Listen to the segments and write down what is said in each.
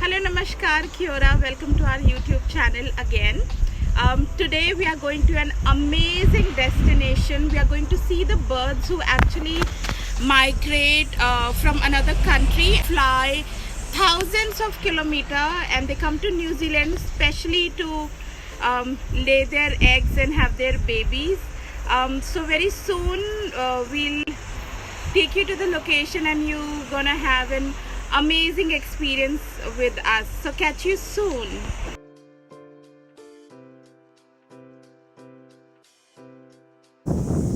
Hello, namaskar, Kiora. Welcome to our YouTube channel again. Today we are going to an amazing destination. We are going to see the birds who actually migrate from another country, fly thousands of kilometers, and they come to New Zealand especially to lay their eggs and have their babies. So very soon we'll take you to the location and you're gonna have an amazing experience with us. So catch you soon.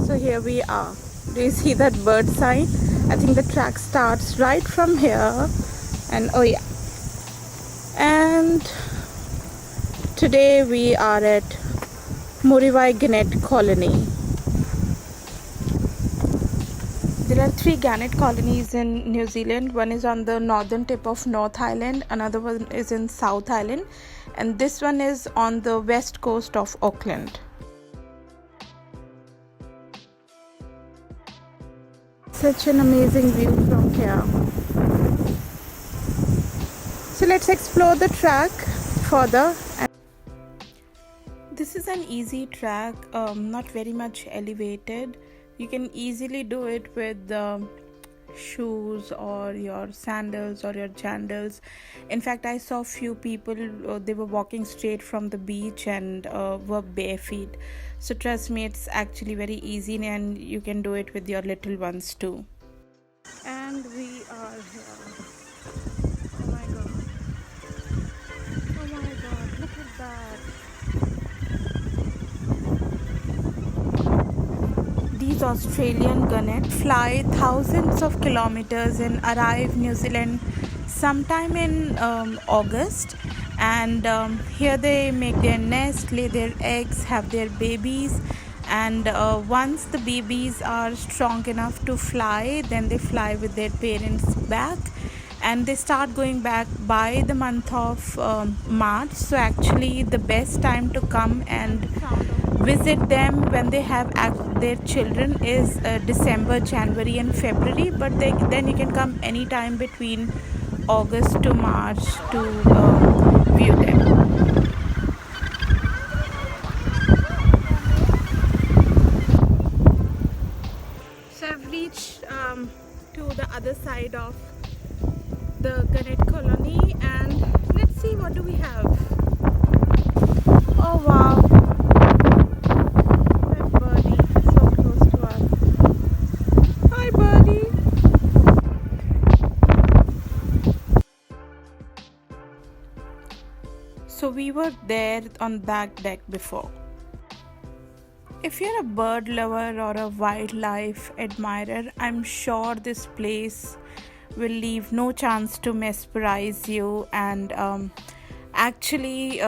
So here we are. Do you see that bird sign? I think the track starts right from here. And oh yeah. And today we are at Muriwai Gannet Colony. There are 3 gannet colonies in New Zealand. One is on the northern tip of North Island, another one is in South Island, and this one is on the west coast of Auckland. Such an amazing view from here. So let's explore the track further. This is an easy track, not very much elevated. You can easily do it with shoes or your sandals or your sandals. In fact, I saw few people, they were walking straight from the beach and were bare feet. So trust me, it's actually very easy and you can do it with your little ones too. And we are here. Oh my god. Oh my god, look at that. These Australian Gannets fly thousands of kilometers and arrive New Zealand sometime in August, and here they make their nest, lay their eggs, have their babies, and once the babies are strong enough to fly, then they fly with their parents back, and they start going back by the month of March. So actually the best time to come and visit them when they have their children is December, January and February, but then you can come anytime between August to March to view them. So I've reached to the other side of the Gannet Colony, and let's see what do we have. Oh wow. So we were there on back deck before. If you're a bird lover or a wildlife admirer, I'm sure this place will leave no chance to mesmerize you, and actually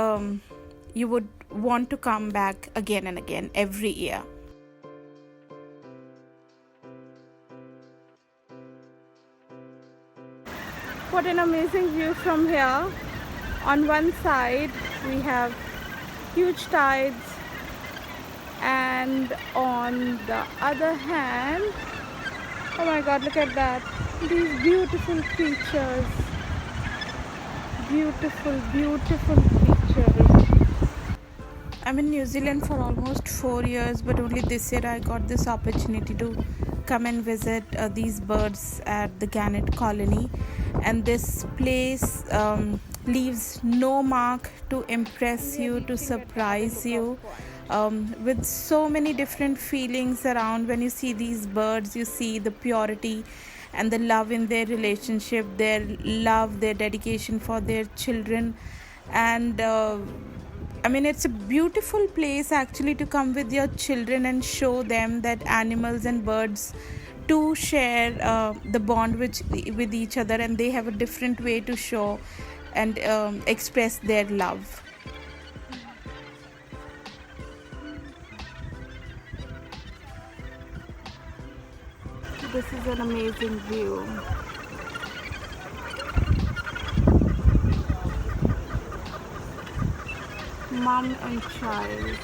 you would want to come back again and again every year. What an amazing view from here. On one side we have huge tides, and on the other hand, oh my god, look at that, these beautiful creatures, beautiful creatures. I'm in New Zealand for almost 4 years, but only this year I got this opportunity to come and visit these birds at the Gannet Colony, and this place leaves no mark to impress you, to surprise you, with so many different feelings around. When you see these birds, you see the purity and the love in their relationship, their love, their dedication for their children, and I mean, it's a beautiful place actually to come with your children and show them that animals and birds to share the bond with each other, and they have a different way to show and express their love. This is an amazing view. Mom and child.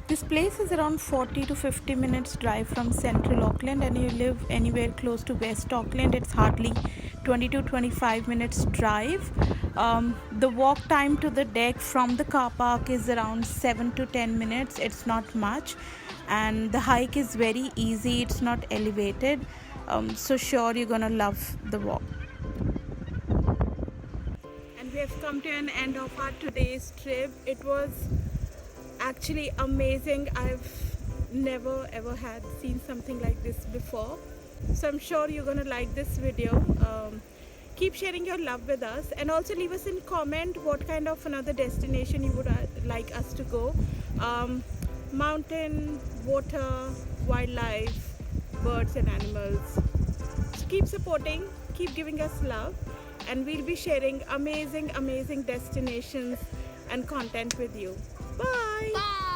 This place is around 40 to 50 minutes drive from central Auckland, and you live anywhere close to West Auckland, it's hardly 20 to 25 minutes drive. The walk time to the deck from the car park is around 7 to 10 minutes. It's not much, and the hike is very easy. It's not elevated, so sure you're gonna love the walk. And we have come to an end of our today's trip. It was actually amazing. I've never ever had seen something like this before, so I'm sure you're gonna like this video. Keep sharing your love with us, and also leave us in comment what kind of another destination you would like us to go. Mountain, water, wildlife, birds and animals. So keep supporting, keep giving us love, and we'll be sharing amazing destinations and content with you. Bye.